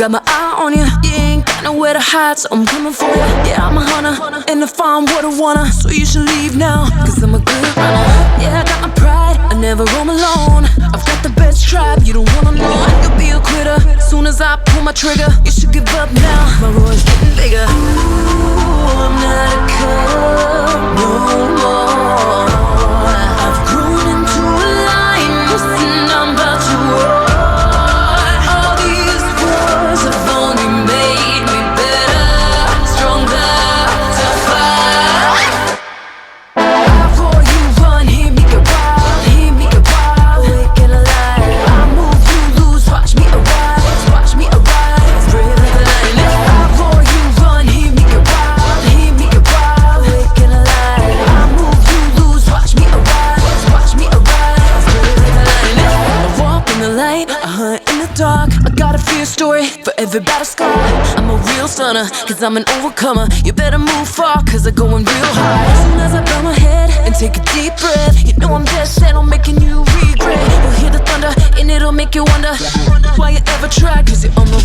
got my eye on you. You ain't got nowhere to hide, so I'm coming for you. Yeah, I'm a hunter, and if I'm what I wanna, so you should leave now, cause I'm a good runner. Yeah, I got my pride, I never roam alone. I've got the best tribe, you don't wanna know. You'll be a quitter, soon as I pull my trigger. You should give up now, my roar's getting bigger. Ooh, I'm not a cub no more. I've grown into a lioness and I'm about to roar. All these wars have only made me better, stronger, tougher. I roar, you run, hear me get wild, hear me get wild, awake and alive. I move, you lose, watch me arise, watch me arise, brave like a lioness. I roar, you run, hear me get wild, hear me get wild, awake and alive. I move, you lose, watch me arise, watch me arise, brave like a lioness. I walk in the light, I hunt in the dark. I got a fierce story for every battle scar. I'm a real stunner, cause I'm an overcomer. You better move far, cause I'm going real high. As soon as I bow my head and take a deep breath, you know I'm dead set on making you regret. You'll hear the thunder and it'll make you wonder why you ever tried, cause you almost